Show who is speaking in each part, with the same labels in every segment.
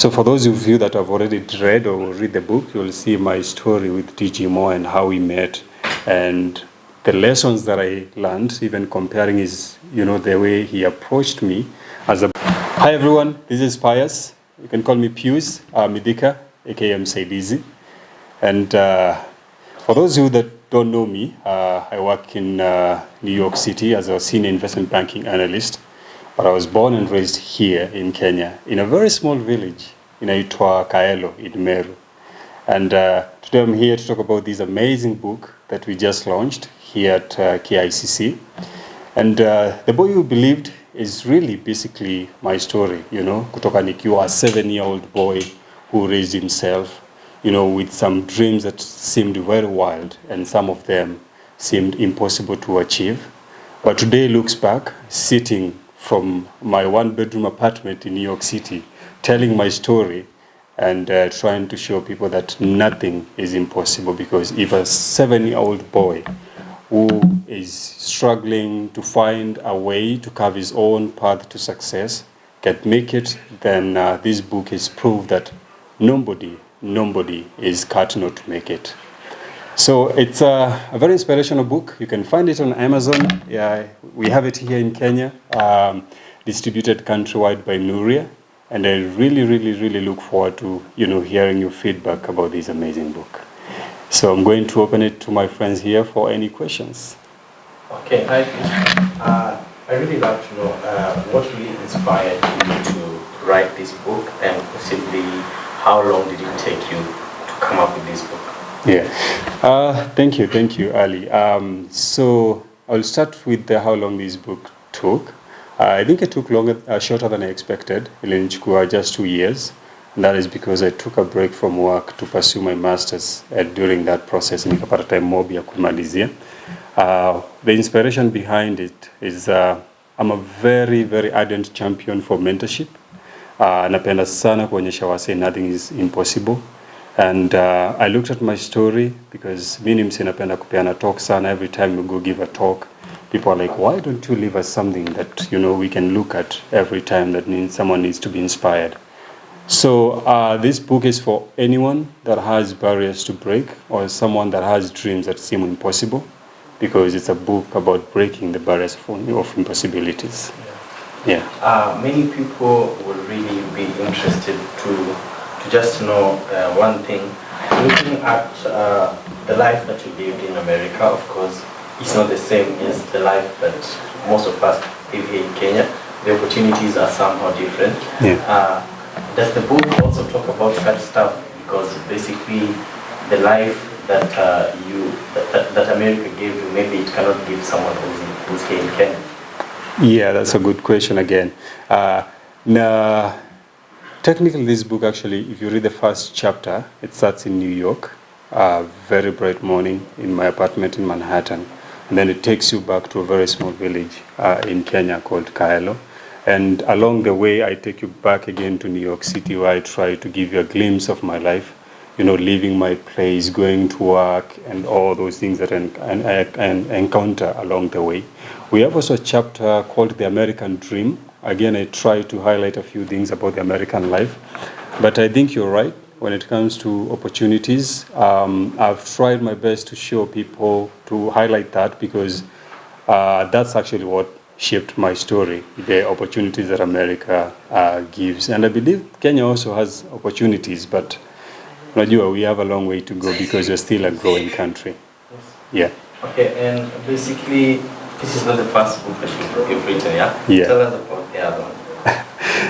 Speaker 1: So for those of you that have already read or will read the book, you'll see my story with TG Moore and how we met and the lessons that I learned, even comparing his, the way he approached me as a... Hi everyone, this is Pius. You can call me Pius Midika, aka Msaidizi. And for those of you that don't know me, I work in New York City as a senior investment banking analyst. But I was born and raised here in Kenya, in a very small village, inaitwa Kaelo in Meru. And today I'm here to talk about this amazing book that we just launched here at KICC. And The Boy Who Believed is really basically my story, kutoka nikiwa a 7-year-old boy who raised himself, with some dreams that seemed very wild and some of them seemed impossible to achieve. But today looks back, sitting from my one-bedroom apartment in New York City, telling my story and trying to show people that nothing is impossible, because if a 7-year-old boy who is struggling to find a way to carve his own path to success can make it, then this book is proof that nobody is cut not to make it. So it's a very inspirational book. You can find it on Amazon. Yeah, we have it here in Kenya, distributed countrywide by Nuria. And I really look forward to hearing your feedback about this amazing book. So I'm going to open it to my friends here for any questions.
Speaker 2: Okay, hi. I really love to know what really inspired you to write this book, and possibly how long did it take you to come up with this book?
Speaker 1: Yeah, thank you, Ali. So I'll start with how long this book took. I think it took shorter than I expected. Ilinichukua just 2 years. And that is because I took a break from work to pursue my master's. And during that process, nikapata time mob ya kumalizia. The inspiration behind it is I'm a very ardent champion for mentorship. Napenda sana kuonyesha wase nothing is impossible. And I looked at my story, because mimi msi napenda kupeana talk sana. Every time you go give a talk, people are like, why don't you leave us something that we can look at every time, that means someone needs to be inspired. So this book is for anyone that has barriers to break, or someone that has dreams that seem impossible, because it's a book about breaking the barriers of impossibilities. Yeah.
Speaker 2: Many people will really be interested to just know one thing. Looking at the life that you lived in America, of course, it's not the same as the life that most of us live here in Kenya. The opportunities are somehow different.
Speaker 1: Yeah.
Speaker 2: Does the book also talk about that stuff? Because basically, the life that that America gave you, maybe it cannot give someone who's here in Kenya.
Speaker 1: Yeah, that's a good question again. Now, technically, this book actually, if you read the first chapter, it starts in New York, very bright morning in my apartment in Manhattan. And then it takes you back to a very small village in Kenya called Kaelo. And along the way, I take you back again to New York City, where I try to give you a glimpse of my life, leaving my place, going to work, and all those things that I encounter along the way. We have also a chapter called The American Dream. Again, I try to highlight a few things about the American life. But I think you're right. When it comes to opportunities, I've tried my best to show people, to highlight that, because that's actually what shaped my story, the opportunities that America gives. And I believe Kenya also has opportunities, but we have a long way to go, because we're still a growing country. Yeah.
Speaker 2: Okay, and basically, this is not the first book that you've written, yeah?
Speaker 1: Yeah.
Speaker 2: Tell us about the other one.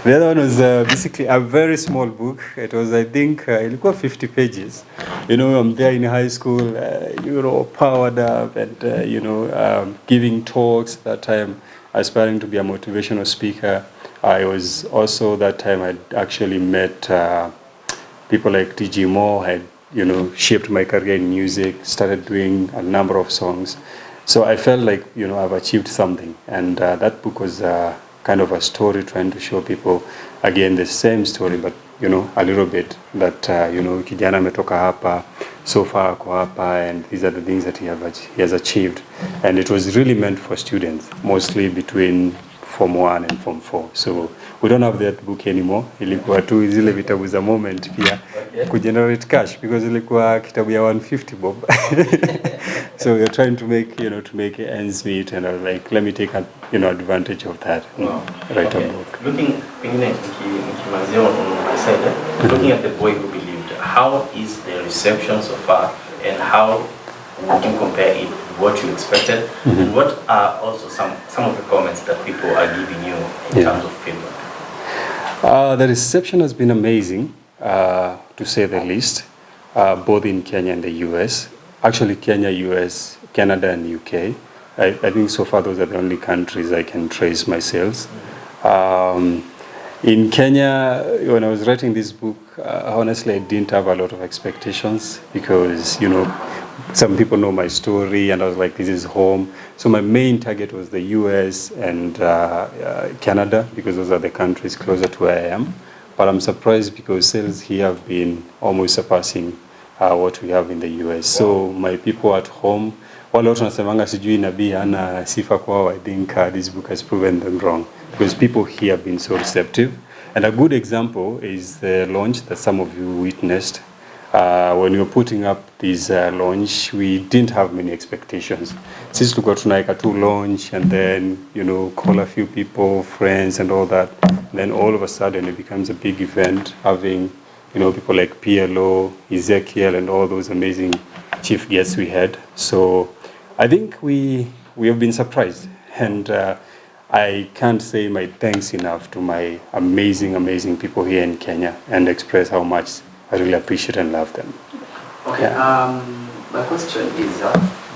Speaker 1: The other one was basically a very small book. It was, I think, it was 50 pages. I'm there in high school, powered up and, giving talks. That time, aspiring to be a motivational speaker. I was also, that time, I'd actually met people like TG Moore, had, shaped my career in music, started doing a number of songs. So I felt like, I've achieved something. And that book was kind of a story trying to show people, again, the same story, but, a little bit that, kijana ametoka hapa, so far ako hapa, and these are the things that he has achieved. And it was really meant for students, mostly between Form 1 and Form 4. So we don't have that book anymore. Ilikuwa tu zile vitabu za moment pia kugenerate cash because ilikuwa kitabu ya 150 bob. So we're trying to make ends meet, and I was like, let me take advantage of that. Write a book.
Speaker 2: Looking on my side, looking at The Boy Who Believed, how is the reception so far, and how would you compare it with what you expected? And what are also some of the comments that people are giving you in terms of feedback?
Speaker 1: The reception has been amazing, to say the least, both in Kenya and the US. Actually, Kenya, US, Canada, and UK. I think so far those are the only countries I can trace my sales. In Kenya, when I was writing this book, honestly, I didn't have a lot of expectations because, some people know my story, and I was like, this is home. So my main target was the US and Canada, because those are the countries closer to where I am. But I'm surprised because sales here have been almost surpassing what we have in the US. So my people at home, wale watu wanasemanga sijui nabii hana sifa kwao, I think this book has proven them wrong, because people here have been so receptive. And a good example is the launch that some of you witnessed. When we were putting up this launch, we didn't have many expectations. Since we got to launch and then, call a few people, friends and all that, then all of a sudden it becomes a big event, having, people like PLO, Ezekiel, and all those amazing chief guests we had. So I think we have been surprised. And I can't say my thanks enough to my amazing people here in Kenya, and express how much I really appreciate and love them.
Speaker 3: Okay, yeah. My question is,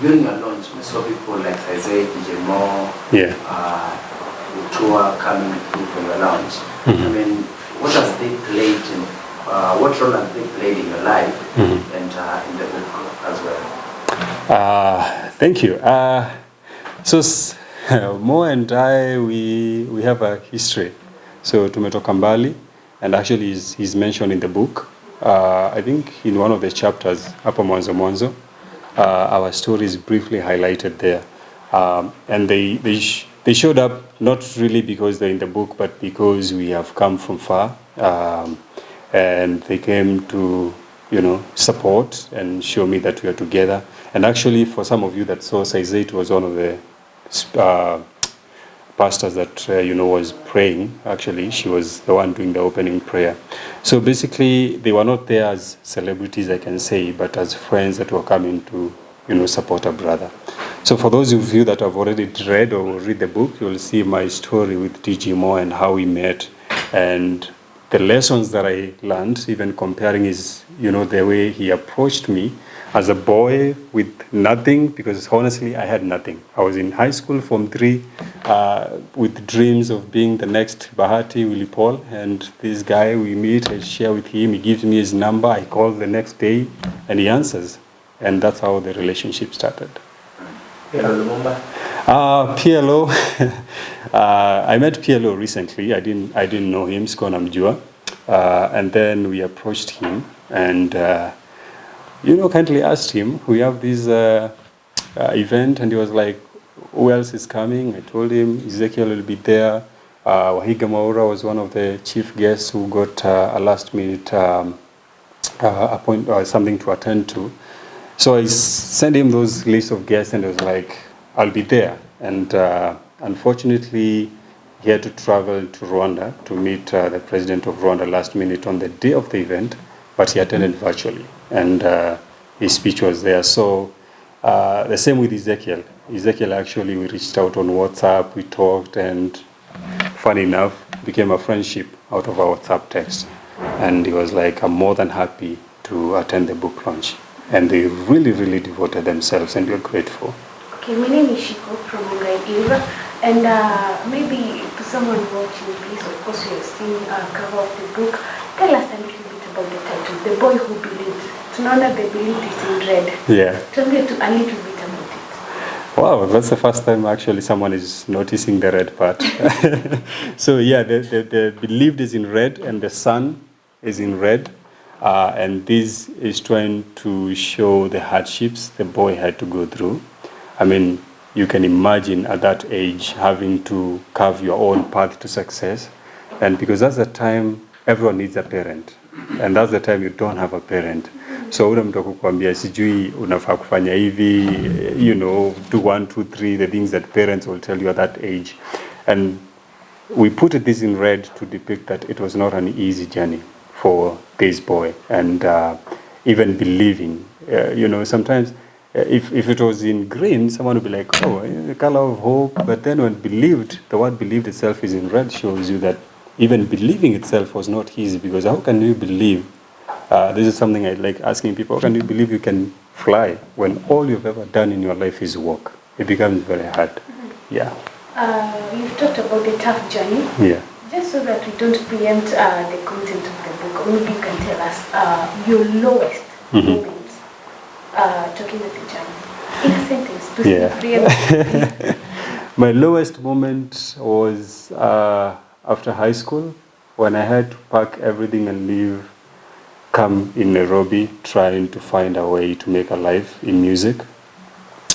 Speaker 3: during your launch, we saw people like Isaiah, DJ Mo, the tour coming through for your launch. I mean, what has they played in, what role have they played in your life and in the book as well?
Speaker 1: Thank you. So Mo and I, we have a history. So tumetoka mbali, and actually he's mentioned in the book. I think in one of the chapters, hapo mwanzo, our story is briefly highlighted there. And they showed up not really because they're in the book, but because we have come from far. And they came to, support and show me that we are together. And actually, for some of you that saw, Saizait was one of the pastors that was praying. Actually, she was the one doing the opening prayer. So basically, they were not there as celebrities, I can say, but as friends that were coming to support a brother. So for those of you that have already read or read the book, you'll see my story with DG Mo and how we met, and the lessons that I learned, even comparing his, the way he approached me as a boy with nothing, because honestly, I had nothing. I was in high school, Form 3, with dreams of being the next Bahati, Willie Paul, and this guy, we meet, I share with him, he gives me his number, I call the next day, and he answers. And that's how the relationship started. PLO, I met PLO recently. I didn't know him, Siko namjua. And then we approached him, and kindly asked him, we have this event, and he was like, who else is coming? I told him Ezekiel will be there. Wahiga Maura was one of the chief guests who got a last minute something to attend to. So I sent him those list of guests, and he was like, I'll be there. And unfortunately, he had to travel to Rwanda to meet the president of Rwanda last minute on the day of the event, but he attended virtually, and his speech was there. So the same with Ezekiel. Ezekiel, actually, we reached out on WhatsApp, we talked, and funny enough, became a friendship out of our WhatsApp text. And he was like, I'm more than happy to attend the book launch. And they really devoted themselves, and we're grateful.
Speaker 4: Okay, my name is Shiko from Eva, and maybe to someone watching this, of course you have seen cover of the book. Tell us a little bit about the title, The Boy Who Believed. Tunaona the belief is in red.
Speaker 1: Yeah.
Speaker 4: Tell me a little bit about it.
Speaker 1: Wow, that's the first time actually someone is noticing the red part. So yeah, the believed is in red, and the sun is in red. And this is trying to show the hardships the boy had to go through. I mean, you can imagine at that age having to carve your own path to success. And because that's the time everyone needs a parent. And that's the time you don't have a parent. So ule mtu akukwambia sijui unafaa kufanya hivi, you know, do 1, 2, 3, the things that parents will tell you at that age. And we put this in red to depict that it was not an easy journey for this boy. And even believing, you know, sometimes if it was in green, someone would be like, oh, the color of hope. But then when believed, the word believed itself is in red, shows you that even believing itself was not easy, because how can you believe? This is something I like asking people. How can you believe you can fly when all you've ever done in your life is walk? It becomes very hard. Yeah.
Speaker 4: You've talked about the tough journey.
Speaker 1: Yeah.
Speaker 4: Just so that we don't preempt the content of the book, maybe you can tell us your lowest moments talking about the journey. In a sentence, to preempt.
Speaker 1: My lowest moment was after high school, when I had to pack everything and leave, come in Nairobi, trying to find a way to make a life in music,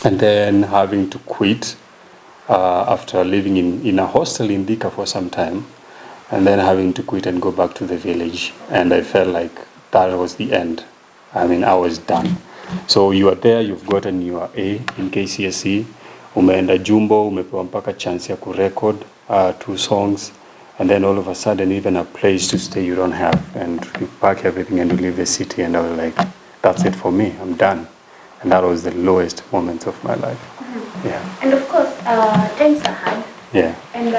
Speaker 1: and then having to quit after living in a hostel in Thika for some time, and then having to quit and go back to the village. And I felt like that was the end. I mean, I was done. So you are there, you've gotten your A in KCSE, umeenda Jumbo, umepewa mpaka chance ya kurecord 2 songs, and then all of a sudden even a place to stay you don't have, and you pack everything and you leave the city. And I was like, that's it for me, I'm done. And that was the lowest moment of my life. Yeah.
Speaker 4: And of course, times are hard.
Speaker 1: Yeah.
Speaker 4: And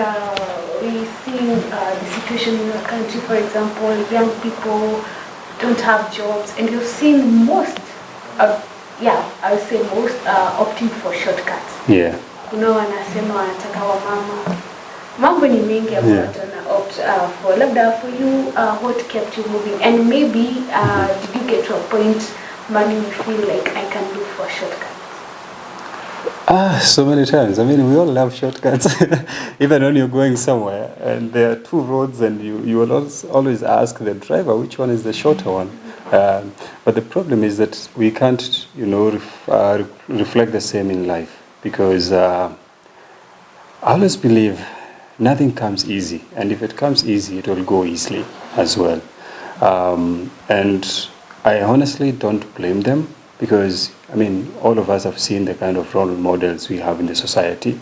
Speaker 4: we see the situation in our country, for example, young people don't have jobs, and you've seen most, I would say most opting for shortcuts.
Speaker 1: Yeah.
Speaker 4: Kuna wanasema wanataka wamama. Mambo ni mengi ambayo wana opt for. Labda for you, what kept you moving? And maybe did you get to a point when you feel like I can look for shortcuts?
Speaker 1: So many times. I mean, we all love shortcuts. Even when you're going somewhere and there are 2 roads, and you will always ask the driver which one is the shorter one. But the problem is that we can't, you know, reflect the same in life, because I always believe nothing comes easy, and if it comes easy, it will go easily as well. And I honestly don't blame them, because I mean, all of us have seen the kind of role models we have in the society.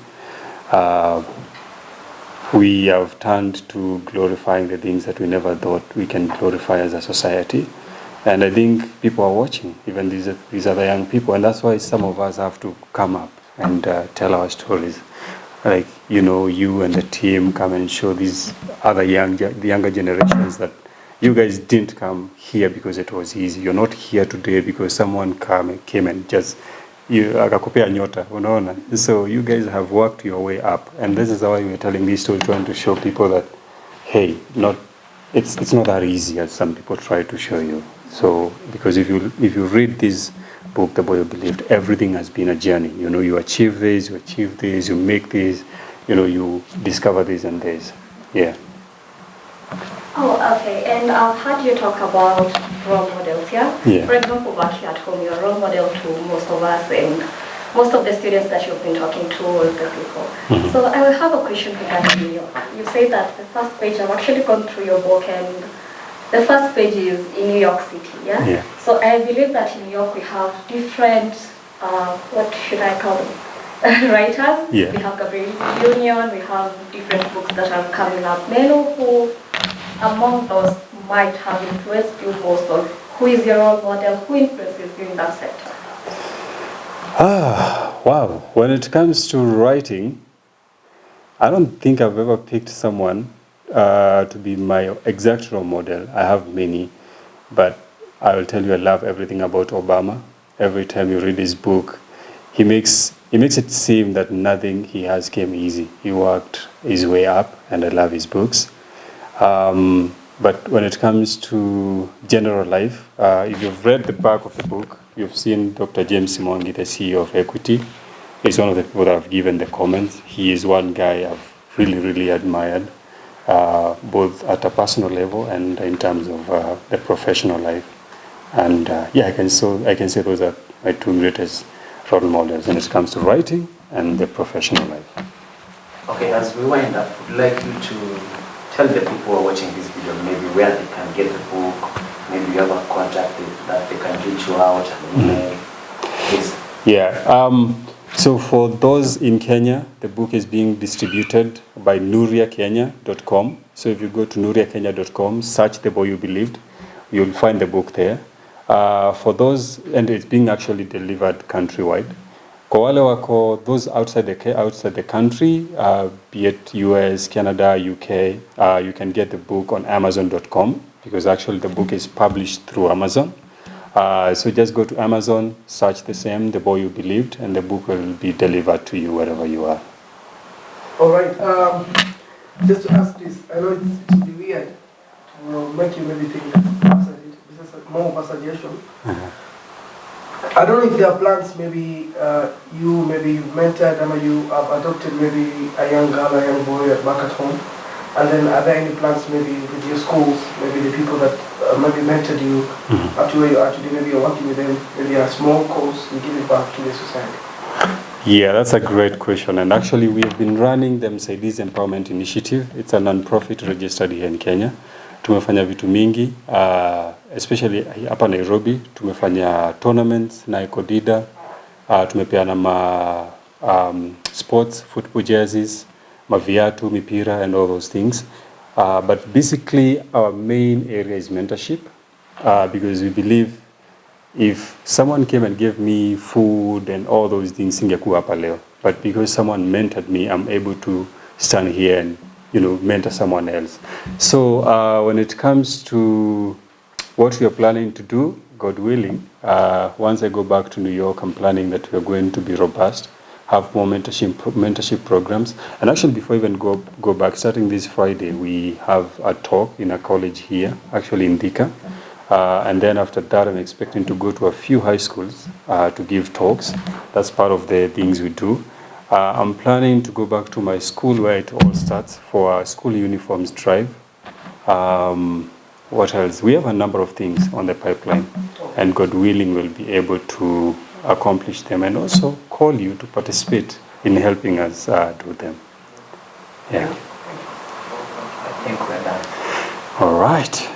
Speaker 1: We have turned to glorifying the things that we never thought we can glorify as a society. And I think people are watching, even these other young people, and that's why some of us have to come up and tell our stories. Like, you know, you and the team come and show these other the younger generations that you guys didn't come here because it was easy. You're not here today because someone came and just akakupea nyota, unaona. So you guys have worked your way up, and this is why we're telling this story, trying to show people that, hey, it's not that easy as some people try to show you. So because if you read this book, The Boy Who Believed, everything has been a journey. You know, you achieve this, you make this, you know, you discover this and this. Yeah.
Speaker 5: Oh, okay. And I've heard you talk about role models, yeah?
Speaker 1: Yeah.
Speaker 5: For example, back here at home, you're a role model to most of us and most of the students that you've been talking to, all the people. Mm-hmm. So I will have a question regarding New York. You say that the first page, I've actually gone through your book, and the first page is in New York City, yeah?
Speaker 1: Yeah.
Speaker 5: So I believe that in New York we have different, what should I call them? Writers.
Speaker 1: Yeah.
Speaker 5: We have Gabriel Union, we have different books that are coming up. May I know who among those might have influenced you most, or who is your role model, who influences you in that sector?
Speaker 1: Wow. When it comes to writing, I don't think I've ever picked someone to be my exact role model. I have many, but I will tell you I love everything about Obama. Every time you read his book, he makes it seem that nothing he has came easy. He worked his way up, and I love his books. But when it comes to general life, if you've read the back of the book, you've seen Dr. James Simongi, the CEO of Equity. He's one of the people that have given the comments. He is one guy I've really, really admired, both at a personal level and in terms of the professional life. And I can say those are my 2 greatest role models when it comes to writing and the professional life.
Speaker 3: Okay, as we wind up, would like you to tell the people who are watching this video maybe where they can get the book, maybe you have a contact that they can reach you out and email. Please.
Speaker 1: Yeah. So for those in Kenya, the book is being distributed by nuriakenya.com. So if you go to nuriakenya.com, search The Boy You Believed, you'll find the book there. For those, and it's being actually delivered countrywide. Kwa wale wako, those outside the country, be it US, Canada, UK, you can get the book on Amazon.com, because actually the book is published through Amazon. So just go to Amazon, search the same, The Boy You Believed, and the book will be delivered to you wherever you are.
Speaker 6: All right. Just to ask this, I know it will be weird. It will make you maybe think that this is more of a suggestion. I don't know if there are plans, maybe you've mentored, you have adopted maybe a young girl, a young boy back at home. And then are there any plans maybe with your schools, maybe the people that maybe mentored you up to where you are today, maybe you're working with them, maybe a small course and give it back to the society?
Speaker 1: Yeah, that's a great question. And actually we have been running the Msaidizi Empowerment Initiative. It's a non-profit registered here in Kenya. Tumefanya vitu mingi, especially hapa Nairobi. Tumefanya tournaments na Ekodida. Tumepeana sports, football jerseys, maviatu, mipira, and all those things. But basically, our main area is mentorship, because we believe if someone came and gave me food and all those things, singekuwa hapa leo. But because someone mentored me, I'm able to stand here and mentor someone else. So when it comes to what we are planning to do, God willing, once I go back to New York, I'm planning that we are going to be robust, have more mentorship programs. And actually, before I even go back, starting this Friday, we have a talk in a college here, actually in Thika. And then after that, I'm expecting to go to a few high schools to give talks. That's part of the things we do. I'm planning to go back to my school where it all starts for our school uniforms drive. What else? We have a number of things on the pipeline, and God willing, we'll be able to accomplish them and also call you to participate in helping us do them. Yeah.
Speaker 3: I think we're done.
Speaker 1: All right.